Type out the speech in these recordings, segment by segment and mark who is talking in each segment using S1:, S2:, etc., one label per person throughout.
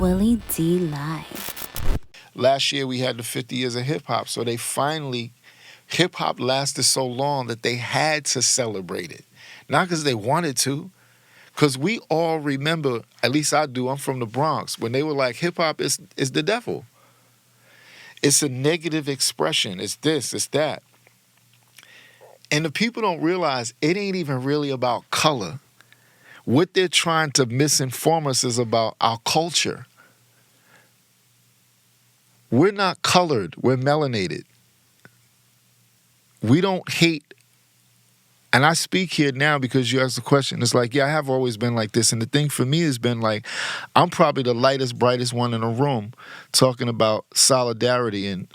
S1: Willie D Live.
S2: Last year we had the 50 years of hip hop, so they finally, hip hop lasted so long that they had to celebrate it. Not because they wanted to, because we all remember, at least I do, I'm from the Bronx, when they were like, hip hop is the devil. It's a negative expression. It's this, it's that. And the people don't realize it ain't even really about color. What they're trying to misinform us is about our culture. We're not colored, we're melanated. We don't hate, and I speak here now because you asked the question. It's like, yeah, I have always been like this. And the thing for me has been like, I'm probably the lightest, brightest one in the room talking about solidarity. And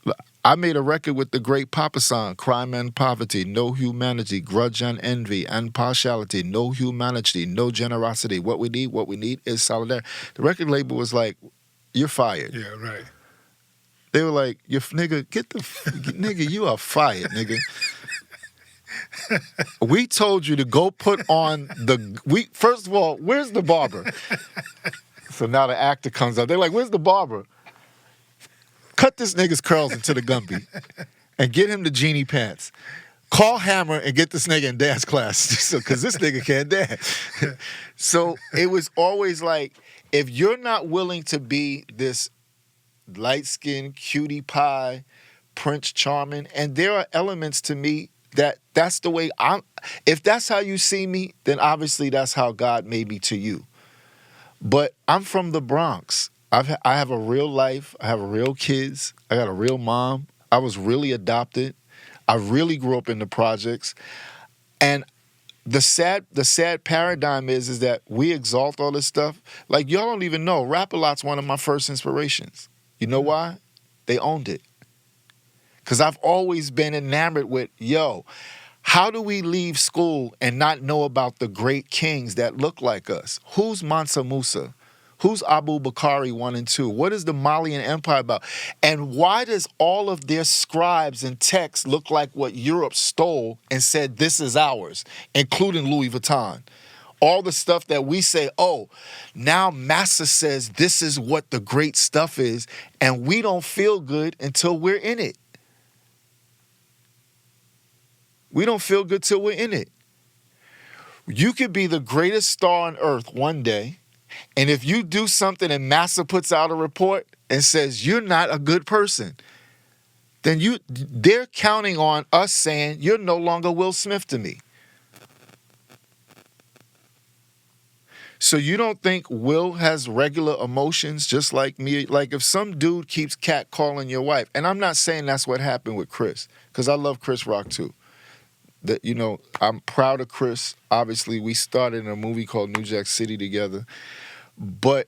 S2: I made a record with the great Papa San, Crime and Poverty, No Humanity, Grudge and Envy, and Partiality, No Humanity, No Generosity. What we need is solidarity. The record label was like, you're fired.
S3: Yeah, right.
S2: They were like, nigga, nigga, you are fired, nigga. We told you to go put on first of all, where's the barber? So now the actor comes out. They're like, where's the barber? Cut this nigga's curls into the Gumby and get him the genie pants. Call Hammer and get this nigga in dance class because this nigga can't dance. So it was always like, if you're not willing to be this light-skinned cutie pie, Prince Charming, and there are elements to me that's the way if that's how you see me, then obviously that's how God made me to you. But I'm from the Bronx. I have a real life. I have real kids. I got a real mom. I was really adopted. I really grew up in the projects. And the sad paradigm is that we exalt all this stuff. Like, y'all don't even know. Rap-A-Lot's one of my first inspirations. You know why? They owned it. Because I've always been enamored with, how do we leave school and not know about the great kings that look like us? Who's Mansa Musa? Who's Abu Bakari 1 and 2? What is the Malian Empire about? And why does all of their scribes and texts look like what Europe stole and said this is ours, including Louis Vuitton? All the stuff that we say, now Massa says this is what the great stuff is, and we don't feel good until we're in it. We don't feel good till we're in it. You could be the greatest star on earth one day, and if you do something and Massa puts out a report and says you're not a good person, then they're counting on us saying you're no longer Will Smith to me. So you don't think Will has regular emotions just like me? Like if some dude keeps catcalling your wife, and I'm not saying that's what happened with Chris, because I love Chris Rock too. That, I'm proud of Chris. Obviously, we started in a movie called New Jack City together. But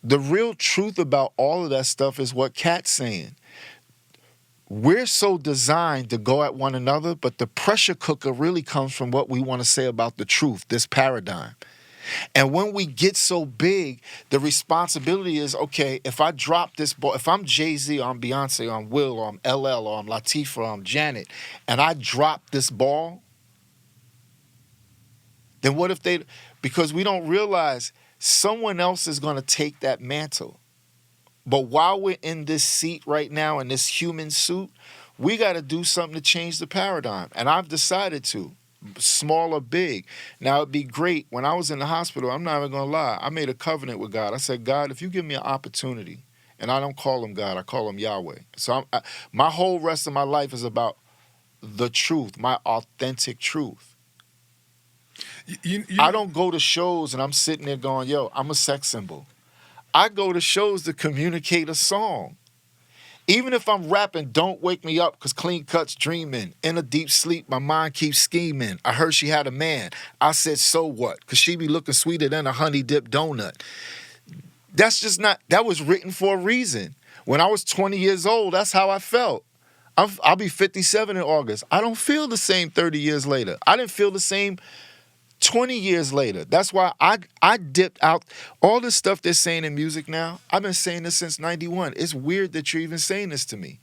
S2: the real truth about all of that stuff is what Cat's saying. We're so designed to go at one another, but the pressure cooker really comes from what we want to say about the truth, this paradigm. And when we get so big, the responsibility is, okay, if I drop this ball, if I'm Jay-Z or I'm Beyonce or I'm Will or I'm LL or I'm Latifah or I'm Janet, and I drop this ball, then what if because we don't realize someone else is going to take that mantle. But while we're in this seat right now, in this human suit, we got to do something to change the paradigm. And I've decided to. Small or big. Now, it'd be great. When I was in the hospital, I'm not even going to lie, I made a covenant with God. I said, God, if you give me an opportunity, and I don't call him God, I call him Yahweh. So my whole rest of my life is about the truth, my authentic truth. I don't go to shows and I'm sitting there going, I'm a sex symbol. I go to shows to communicate a song. Even if I'm rapping, don't wake me up because Clean Cut's dreaming. In a deep sleep, my mind keeps scheming. I heard she had a man. I said, so what? Because she be looking sweeter than a honey dip donut. That's just not, that was written for a reason. When I was 20 years old, that's how I felt. I'll be 57 in August. I don't feel the same 30 years later. I didn't feel the same 20 years later. That's why I dipped out. All this stuff they're saying in music now, I've been saying this since 91. It's weird that you're even saying this to me.